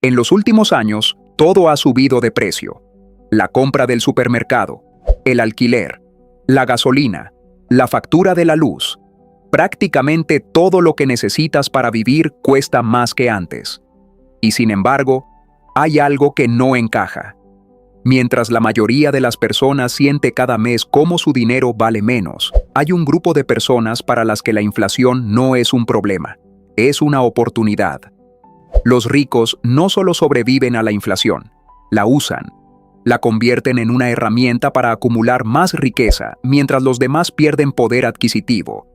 En los últimos años, todo ha subido de precio. La compra del supermercado, el alquiler, la gasolina, la factura de la luz. Prácticamente todo lo que necesitas para vivir cuesta más que antes. Y sin embargo, hay algo que no encaja. Mientras la mayoría de las personas siente cada mes cómo su dinero vale menos, hay un grupo de personas para las que la inflación no es un problema, es una oportunidad. Los ricos no solo sobreviven a la inflación, la usan, la convierten en una herramienta para acumular más riqueza, mientras los demás pierden poder adquisitivo.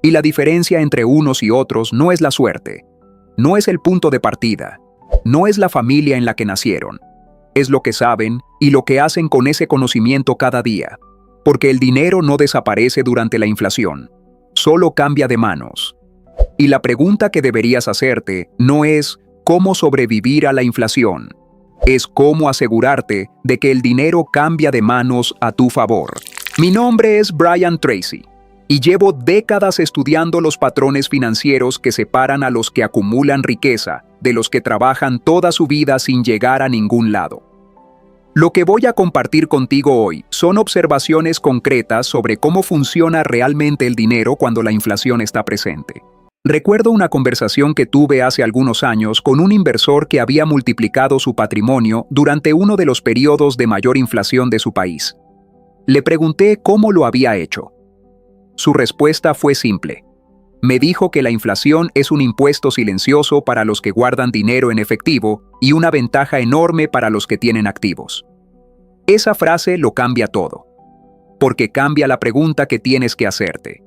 Y la diferencia entre unos y otros no es la suerte, no es el punto de partida, no es la familia en la que nacieron. Es lo que saben y lo que hacen con ese conocimiento cada día, porque el dinero no desaparece durante la inflación, solo cambia de manos. Y la pregunta que deberías hacerte no es cómo sobrevivir a la inflación, es cómo asegurarte de que el dinero cambia de manos a tu favor. Mi nombre es Brian Tracy y llevo décadas estudiando los patrones financieros que separan a los que acumulan riqueza de los que trabajan toda su vida sin llegar a ningún lado. Lo que voy a compartir contigo hoy son observaciones concretas sobre cómo funciona realmente el dinero cuando la inflación está presente. Recuerdo una conversación que tuve hace algunos años con un inversor que había multiplicado su patrimonio durante uno de los periodos de mayor inflación de su país. Le pregunté cómo lo había hecho. Su respuesta fue simple. Me dijo que la inflación es un impuesto silencioso para los que guardan dinero en efectivo y una ventaja enorme para los que tienen activos. Esa frase lo cambia todo, porque cambia la pregunta que tienes que hacerte.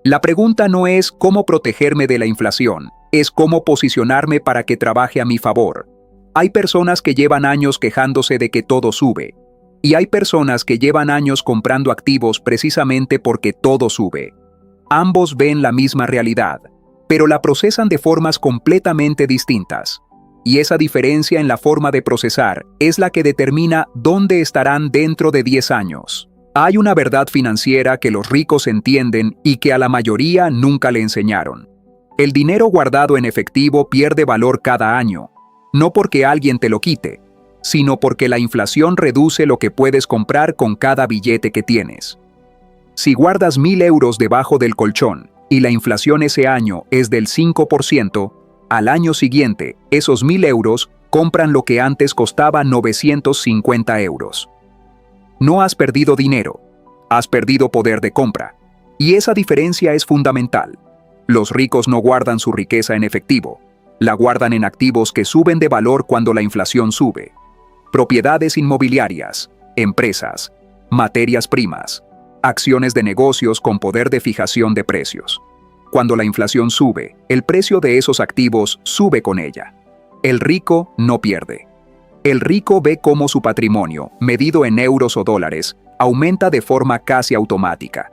La pregunta no es cómo protegerme de la inflación, es cómo posicionarme para que trabaje a mi favor. Hay personas que llevan años quejándose de que todo sube, y hay personas que llevan años comprando activos precisamente porque todo sube. Ambos ven la misma realidad, pero la procesan de formas completamente distintas. Y esa diferencia en la forma de procesar es la que determina dónde estarán dentro de 10 años. Hay una verdad financiera que los ricos entienden y que a la mayoría nunca le enseñaron. El dinero guardado en efectivo pierde valor cada año, no porque alguien te lo quite, sino porque la inflación reduce lo que puedes comprar con cada billete que tienes. Si guardas 1,000 euros debajo del colchón y la inflación ese año es del 5%, al año siguiente, esos 1,000 euros compran lo que antes costaba 950 euros. No has perdido dinero, has perdido poder de compra. Y esa diferencia es fundamental. Los ricos no guardan su riqueza en efectivo, la guardan en activos que suben de valor cuando la inflación sube. Propiedades inmobiliarias, empresas, materias primas, acciones de negocios con poder de fijación de precios. Cuando la inflación sube, el precio de esos activos sube con ella. El rico no pierde. El rico ve cómo su patrimonio, medido en euros o dólares, aumenta de forma casi automática.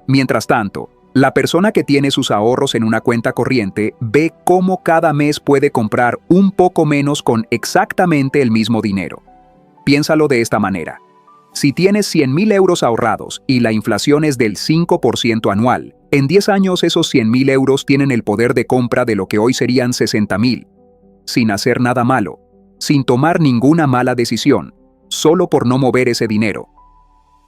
Mientras tanto, la persona que tiene sus ahorros en una cuenta corriente ve cómo cada mes puede comprar un poco menos con exactamente el mismo dinero. Piénsalo de esta manera. Si tienes 100,000 euros ahorrados y la inflación es del 5% anual, en 10 años esos 100,000 euros tienen el poder de compra de lo que hoy serían 60,000, sin hacer nada malo, sin tomar ninguna mala decisión, solo por no mover ese dinero.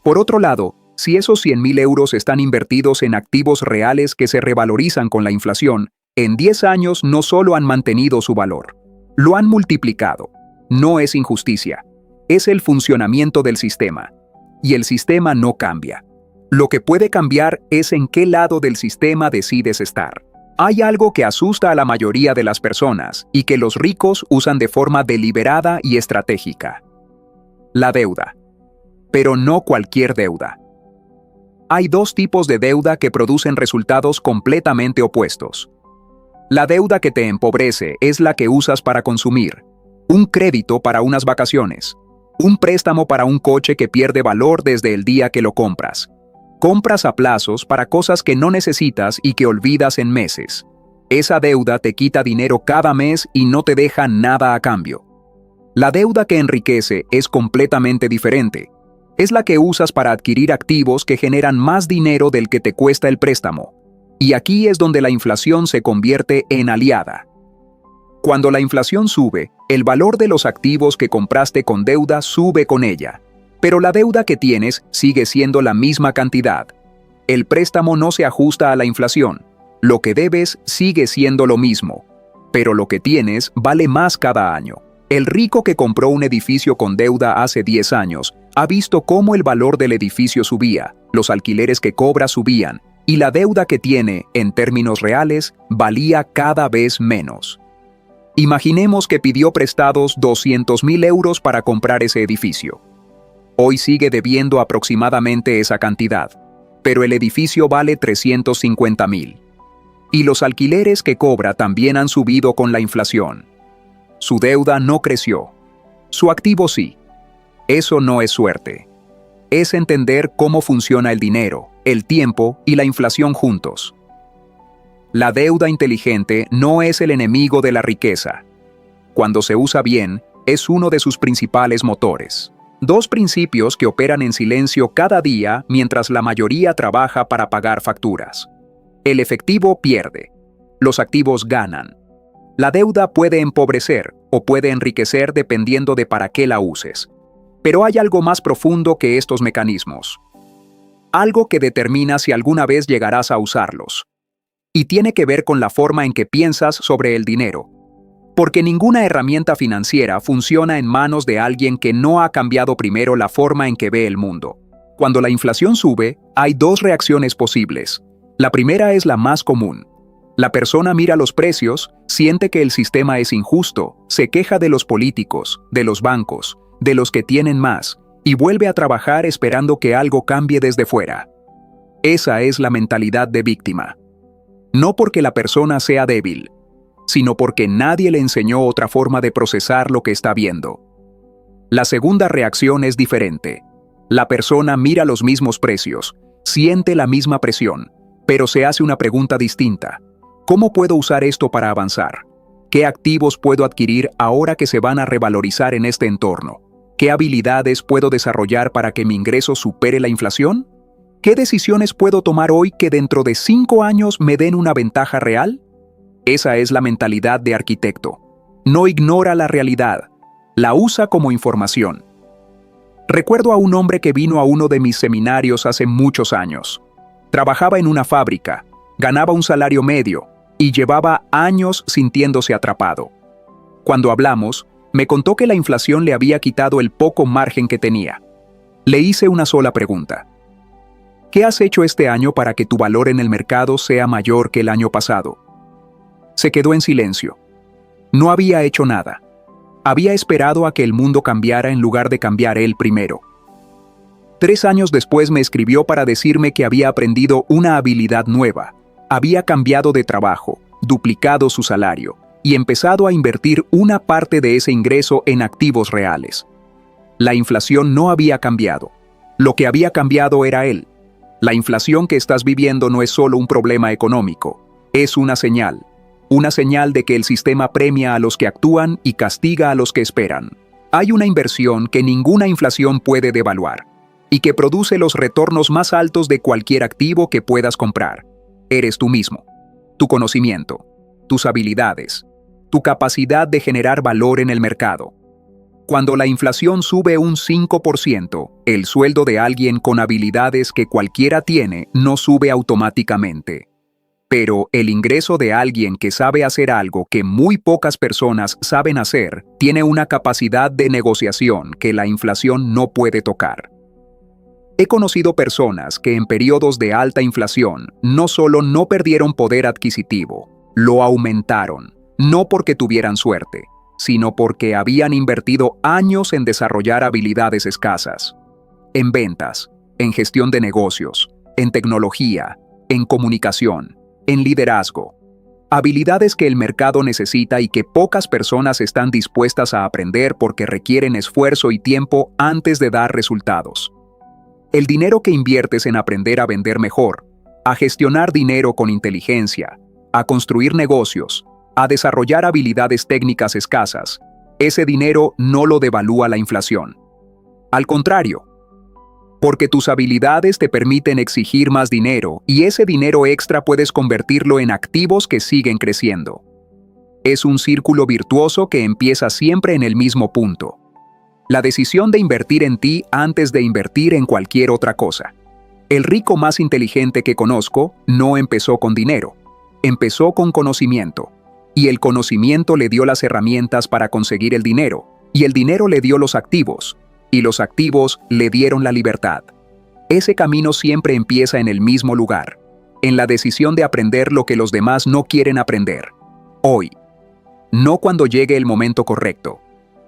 Por otro lado, si esos 100,000 euros están invertidos en activos reales que se revalorizan con la inflación, en 10 años no solo han mantenido su valor, lo han multiplicado. No es injusticia, es el funcionamiento del sistema. Y el sistema no cambia. Lo que puede cambiar es en qué lado del sistema decides estar. Hay algo que asusta a la mayoría de las personas y que los ricos usan de forma deliberada y estratégica. La deuda. Pero no cualquier deuda. Hay dos tipos de deuda que producen resultados completamente opuestos. La deuda que te empobrece es la que usas para consumir. Un crédito para unas vacaciones. Un préstamo para un coche que pierde valor desde el día que lo compras. Compras a plazos para cosas que no necesitas y que olvidas en meses. Esa deuda te quita dinero cada mes y no te deja nada a cambio. La deuda que enriquece es completamente diferente. Es la que usas para adquirir activos que generan más dinero del que te cuesta el préstamo. Y aquí es donde la inflación se convierte en aliada. Cuando la inflación sube, el valor de los activos que compraste con deuda sube con ella, pero la deuda que tienes sigue siendo la misma cantidad. El préstamo no se ajusta a la inflación. Lo que debes sigue siendo lo mismo, pero lo que tienes vale más cada año. El rico que compró un edificio con deuda hace 10 años ha visto cómo el valor del edificio subía, los alquileres que cobra subían, y la deuda que tiene, en términos reales, valía cada vez menos. Imaginemos que pidió prestados 200.000 euros para comprar ese edificio. Hoy sigue debiendo aproximadamente esa cantidad, pero el edificio vale 350.000. Y los alquileres que cobra también han subido con la inflación. Su deuda no creció. Su activo sí. Eso no es suerte. Es entender cómo funciona el dinero, el tiempo y la inflación juntos. La deuda inteligente no es el enemigo de la riqueza. Cuando se usa bien, es uno de sus principales motores. Dos principios que operan en silencio cada día mientras la mayoría trabaja para pagar facturas. El efectivo pierde. Los activos ganan. La deuda puede empobrecer o puede enriquecer dependiendo de para qué la uses. Pero hay algo más profundo que estos mecanismos. Algo que determina si alguna vez llegarás a usarlos. Y tiene que ver con la forma en que piensas sobre el dinero. Porque ninguna herramienta financiera funciona en manos de alguien que no ha cambiado primero la forma en que ve el mundo. Cuando la inflación sube, hay dos reacciones posibles. La primera es la más común. La persona mira los precios, siente que el sistema es injusto, se queja de los políticos, de los bancos, de los que tienen más, y vuelve a trabajar esperando que algo cambie desde fuera. Esa es la mentalidad de víctima. No porque la persona sea débil, sino porque nadie le enseñó otra forma de procesar lo que está viendo. La segunda reacción es diferente. La persona mira los mismos precios, siente la misma presión, pero se hace una pregunta distinta. ¿Cómo puedo usar esto para avanzar? ¿Qué activos puedo adquirir ahora que se van a revalorizar en este entorno? ¿Qué habilidades puedo desarrollar para que mi ingreso supere la inflación? ¿Qué decisiones puedo tomar hoy que dentro de 5 años me den una ventaja real? Esa es la mentalidad de arquitecto. No ignora la realidad, la usa como información. Recuerdo a un hombre que vino a uno de mis seminarios hace muchos años. Trabajaba en una fábrica, ganaba un salario medio y llevaba años sintiéndose atrapado. Cuando hablamos, me contó que la inflación le había quitado el poco margen que tenía. Le hice una sola pregunta. ¿Qué has hecho este año para que tu valor en el mercado sea mayor que el año pasado? Se quedó en silencio. No había hecho nada. Había esperado a que el mundo cambiara en lugar de cambiar él primero. 3 años después me escribió para decirme que había aprendido una habilidad nueva. Había cambiado de trabajo, duplicado su salario y empezado a invertir una parte de ese ingreso en activos reales. La inflación no había cambiado. Lo que había cambiado era él. La inflación que estás viviendo no es solo un problema económico, es una señal de que el sistema premia a los que actúan y castiga a los que esperan. Hay una inversión que ninguna inflación puede devaluar y que produce los retornos más altos de cualquier activo que puedas comprar. Eres tú mismo, tu conocimiento, tus habilidades, tu capacidad de generar valor en el mercado. Cuando la inflación sube un 5%, el sueldo de alguien con habilidades que cualquiera tiene no sube automáticamente. Pero el ingreso de alguien que sabe hacer algo que muy pocas personas saben hacer tiene una capacidad de negociación que la inflación no puede tocar. He conocido personas que en periodos de alta inflación no solo no perdieron poder adquisitivo, lo aumentaron, no porque tuvieran suerte, sino porque habían invertido años en desarrollar habilidades escasas. En ventas, en gestión de negocios, en tecnología, en comunicación, en liderazgo. Habilidades que el mercado necesita y que pocas personas están dispuestas a aprender porque requieren esfuerzo y tiempo antes de dar resultados. El dinero que inviertes en aprender a vender mejor, a gestionar dinero con inteligencia, a construir negocios, a desarrollar habilidades técnicas escasas, ese dinero no lo devalúa la inflación. Al contrario, porque tus habilidades te permiten exigir más dinero y ese dinero extra puedes convertirlo en activos que siguen creciendo. Es un círculo virtuoso que empieza siempre en el mismo punto. La decisión de invertir en ti antes de invertir en cualquier otra cosa. El rico más inteligente que conozco no empezó con dinero, empezó con conocimiento. Y el conocimiento le dio las herramientas para conseguir el dinero, y el dinero le dio los activos, y los activos le dieron la libertad. Ese camino siempre empieza en el mismo lugar, en la decisión de aprender lo que los demás no quieren aprender. Hoy. No cuando llegue el momento correcto,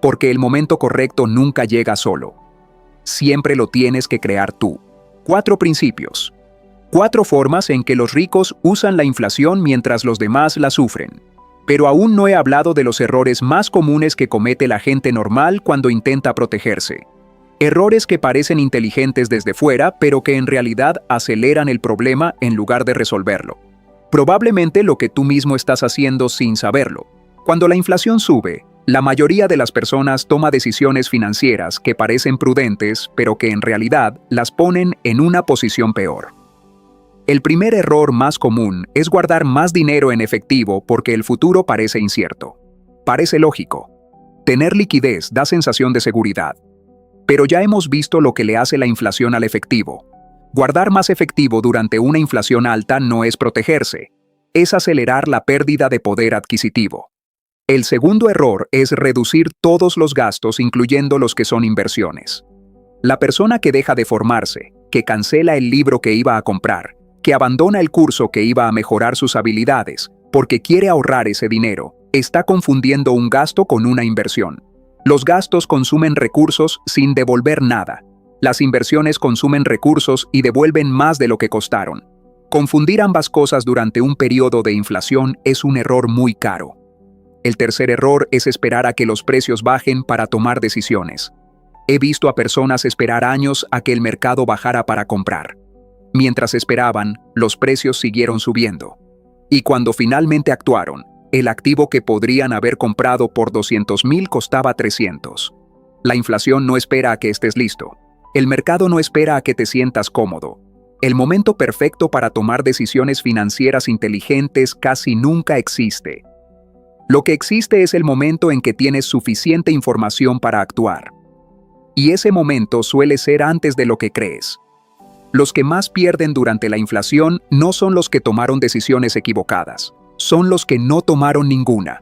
porque el momento correcto nunca llega solo. Siempre lo tienes que crear tú. 4 principios. 4 formas en que los ricos usan la inflación mientras los demás la sufren. Pero aún no he hablado de los errores más comunes que comete la gente normal cuando intenta protegerse. Errores que parecen inteligentes desde fuera, pero que en realidad aceleran el problema en lugar de resolverlo. Probablemente lo que tú mismo estás haciendo sin saberlo. Cuando la inflación sube, la mayoría de las personas toma decisiones financieras que parecen prudentes, pero que en realidad las ponen en una posición peor. El primer error más común es guardar más dinero en efectivo porque el futuro parece incierto. Parece lógico. Tener liquidez da sensación de seguridad. Pero ya hemos visto lo que le hace la inflación al efectivo. Guardar más efectivo durante una inflación alta no es protegerse, es acelerar la pérdida de poder adquisitivo. El segundo error es reducir todos los gastos, incluyendo los que son inversiones. La persona que deja de formarse, que cancela el libro que iba a comprar, que abandona el curso que iba a mejorar sus habilidades, porque quiere ahorrar ese dinero, está confundiendo un gasto con una inversión. Los gastos consumen recursos sin devolver nada. Las inversiones consumen recursos y devuelven más de lo que costaron. Confundir ambas cosas durante un periodo de inflación es un error muy caro. El tercer error es esperar a que los precios bajen para tomar decisiones. He visto a personas esperar años a que el mercado bajara para comprar. Mientras esperaban, los precios siguieron subiendo. Y cuando finalmente actuaron, el activo que podrían haber comprado por 200,000 costaba 300. La inflación no espera a que estés listo. El mercado no espera a que te sientas cómodo. El momento perfecto para tomar decisiones financieras inteligentes casi nunca existe. Lo que existe es el momento en que tienes suficiente información para actuar. Y ese momento suele ser antes de lo que crees. Los que más pierden durante la inflación no son los que tomaron decisiones equivocadas, son los que no tomaron ninguna.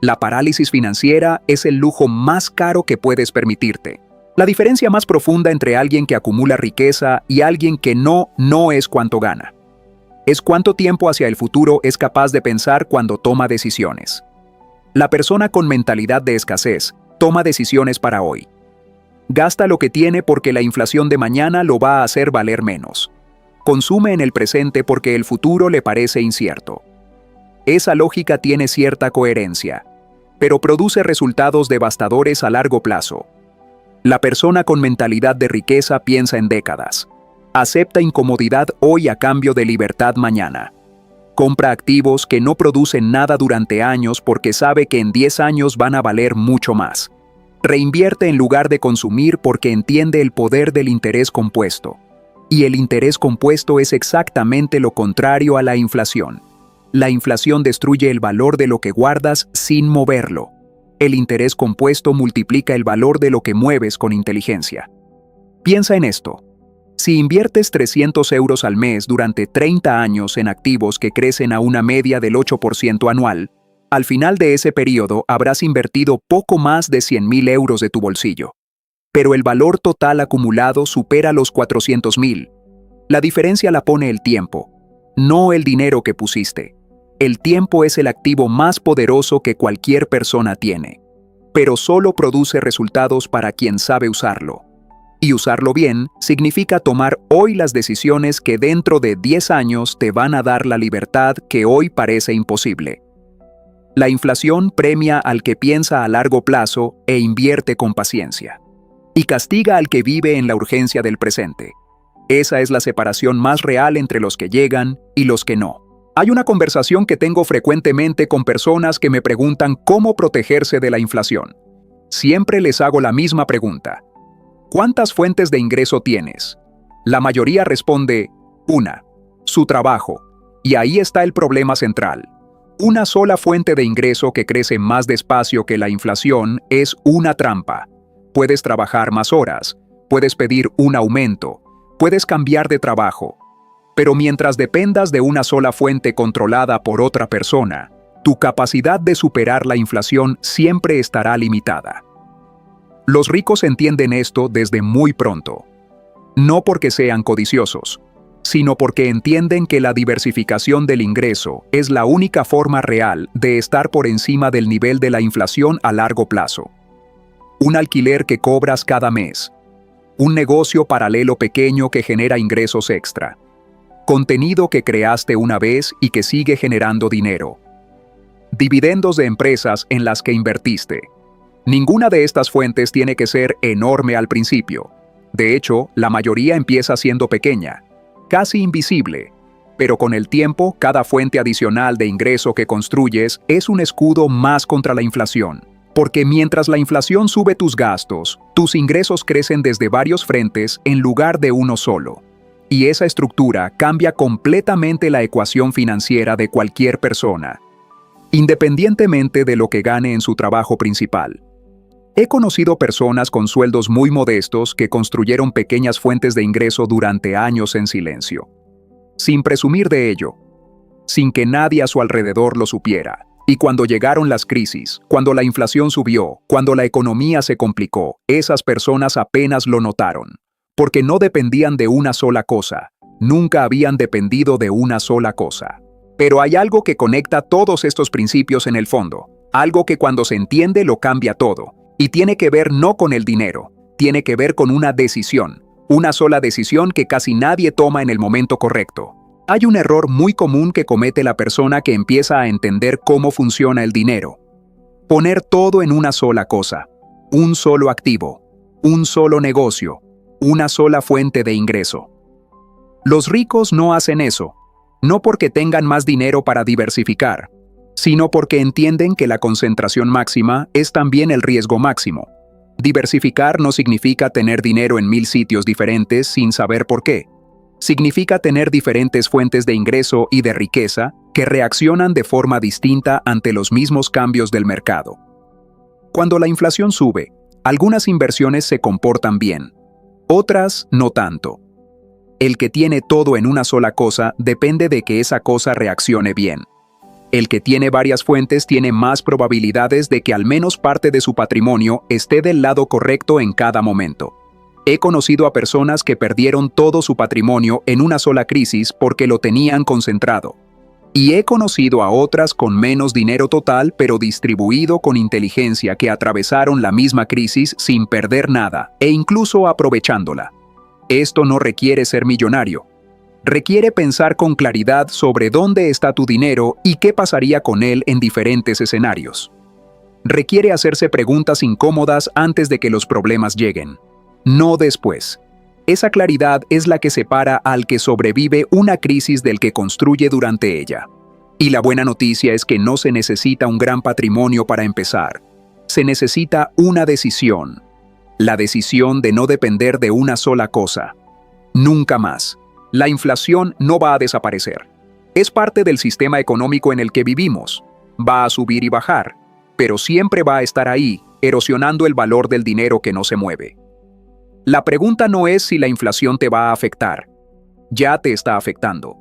La parálisis financiera es el lujo más caro que puedes permitirte. La diferencia más profunda entre alguien que acumula riqueza y alguien que no es cuánto gana. Es cuánto tiempo hacia el futuro es capaz de pensar cuando toma decisiones. La persona con mentalidad de escasez toma decisiones para hoy. Gasta lo que tiene porque la inflación de mañana lo va a hacer valer menos. Consume en el presente porque el futuro le parece incierto. Esa lógica tiene cierta coherencia, pero produce resultados devastadores a largo plazo. La persona con mentalidad de riqueza piensa en décadas. Acepta incomodidad hoy a cambio de libertad mañana. Compra activos que no producen nada durante años porque sabe que en 10 años van a valer mucho más. Reinvierte en lugar de consumir porque entiende el poder del interés compuesto. Y el interés compuesto es exactamente lo contrario a la inflación. La inflación destruye el valor de lo que guardas sin moverlo. El interés compuesto multiplica el valor de lo que mueves con inteligencia. Piensa en esto. Si inviertes 300 euros al mes durante 30 años en activos que crecen a una media del 8% anual, al final de ese periodo habrás invertido poco más de 100,000 euros de tu bolsillo. Pero el valor total acumulado supera los 400,000. La diferencia la pone el tiempo, no el dinero que pusiste. El tiempo es el activo más poderoso que cualquier persona tiene, pero solo produce resultados para quien sabe usarlo. Y usarlo bien significa tomar hoy las decisiones que dentro de 10 años te van a dar la libertad que hoy parece imposible. La inflación premia al que piensa a largo plazo e invierte con paciencia. Y castiga al que vive en la urgencia del presente. Esa es la separación más real entre los que llegan y los que no. Hay una conversación que tengo frecuentemente con personas que me preguntan cómo protegerse de la inflación. Siempre les hago la misma pregunta. ¿Cuántas fuentes de ingreso tienes? La mayoría responde, una, su trabajo. Y ahí está el problema central. Una sola fuente de ingreso que crece más despacio que la inflación es una trampa. Puedes trabajar más horas, puedes pedir un aumento, puedes cambiar de trabajo. Pero mientras dependas de una sola fuente controlada por otra persona, tu capacidad de superar la inflación siempre estará limitada. Los ricos entienden esto desde muy pronto. No porque sean codiciosos, sino porque entienden que la diversificación del ingreso es la única forma real de estar por encima del nivel de la inflación a largo plazo. Un alquiler que cobras cada mes. Un negocio paralelo pequeño que genera ingresos extra. Contenido que creaste una vez y que sigue generando dinero. Dividendos de empresas en las que invertiste. Ninguna de estas fuentes tiene que ser enorme al principio. De hecho, la mayoría empieza siendo pequeña, casi invisible, pero con el tiempo, cada fuente adicional de ingreso que construyes es un escudo más contra la inflación. Porque mientras la inflación sube tus gastos, tus ingresos crecen desde varios frentes en lugar de uno solo. Y esa estructura cambia completamente la ecuación financiera de cualquier persona, independientemente de lo que gane en su trabajo principal. He conocido personas con sueldos muy modestos que construyeron pequeñas fuentes de ingreso durante años en silencio, sin presumir de ello, sin que nadie a su alrededor lo supiera. Y cuando llegaron las crisis, cuando la inflación subió, cuando la economía se complicó, esas personas apenas lo notaron, porque no dependían de una sola cosa, nunca habían dependido de una sola cosa. Pero hay algo que conecta todos estos principios en el fondo, algo que cuando se entiende lo cambia todo. Y tiene que ver no con el dinero, tiene que ver con una decisión, una sola decisión que casi nadie toma en el momento correcto. Hay un error muy común que comete la persona que empieza a entender cómo funciona el dinero. Poner todo en una sola cosa, un solo activo, un solo negocio, una sola fuente de ingreso. Los ricos no hacen eso, no porque tengan más dinero para diversificar, sino porque entienden que la concentración máxima es también el riesgo máximo. Diversificar no significa tener dinero en 1000 sitios diferentes sin saber por qué. Significa tener diferentes fuentes de ingreso y de riqueza que reaccionan de forma distinta ante los mismos cambios del mercado. Cuando la inflación sube, algunas inversiones se comportan bien, otras no tanto. El que tiene todo en una sola cosa depende de que esa cosa reaccione bien. El que tiene varias fuentes tiene más probabilidades de que al menos parte de su patrimonio esté del lado correcto en cada momento. He conocido a personas que perdieron todo su patrimonio en una sola crisis porque lo tenían concentrado. Y he conocido a otras con menos dinero total pero distribuido con inteligencia que atravesaron la misma crisis sin perder nada e incluso aprovechándola. Esto no requiere ser millonario. Requiere pensar con claridad sobre dónde está tu dinero y qué pasaría con él en diferentes escenarios. Requiere hacerse preguntas incómodas antes de que los problemas lleguen, no después. Esa claridad es la que separa al que sobrevive una crisis del que construye durante ella. Y la buena noticia es que no se necesita un gran patrimonio para empezar. Se necesita una decisión. La decisión de no depender de una sola cosa. Nunca más. La inflación no va a desaparecer. Es parte del sistema económico en el que vivimos. Va a subir y bajar, pero siempre va a estar ahí, erosionando el valor del dinero que no se mueve. La pregunta no es si la inflación te va a afectar. Ya te está afectando.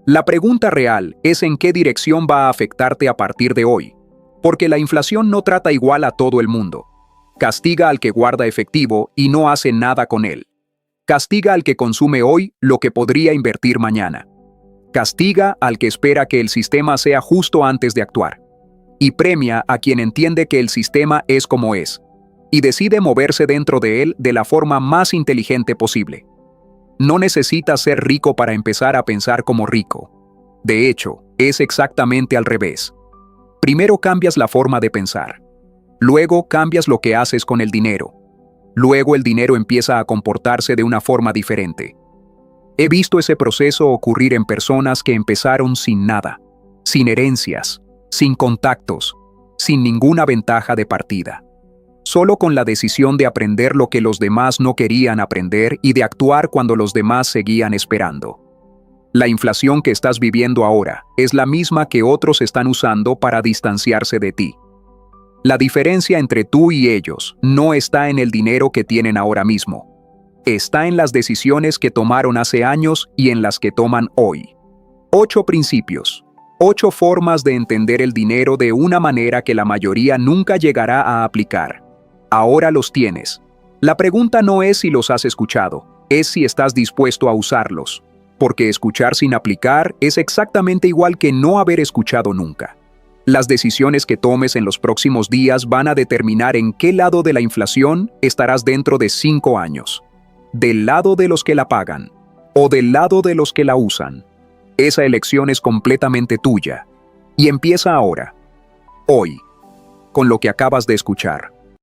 La pregunta real es en qué dirección va a afectarte a partir de hoy, porque la inflación no trata igual a todo el mundo. Castiga al que guarda efectivo y no hace nada con él. Castiga al que consume hoy lo que podría invertir mañana. Castiga al que espera que el sistema sea justo antes de actuar. Y premia a quien entiende que el sistema es como es, y decide moverse dentro de él de la forma más inteligente posible. No necesitas ser rico para empezar a pensar como rico. De hecho, es exactamente al revés. Primero cambias la forma de pensar. Luego cambias lo que haces con el dinero. Luego el dinero empieza a comportarse de una forma diferente. He visto ese proceso ocurrir en personas que empezaron sin nada, sin herencias, sin contactos, sin ninguna ventaja de partida. Solo con la decisión de aprender lo que los demás no querían aprender y de actuar cuando los demás seguían esperando. La inflación que estás viviendo ahora es la misma que otros están usando para distanciarse de ti. La diferencia entre tú y ellos no está en el dinero que tienen ahora mismo. Está en las decisiones que tomaron hace años y en las que toman hoy. 8 principios. 8 formas de entender el dinero de una manera que la mayoría nunca llegará a aplicar. Ahora los tienes. La pregunta no es si los has escuchado, es si estás dispuesto a usarlos. Porque escuchar sin aplicar es exactamente igual que no haber escuchado nunca. Las decisiones que tomes en los próximos días van a determinar en qué lado de la inflación estarás dentro de 5 años. ¿Del lado de los que la pagan o del lado de los que la usan? Esa elección es completamente tuya y empieza ahora, hoy, con lo que acabas de escuchar.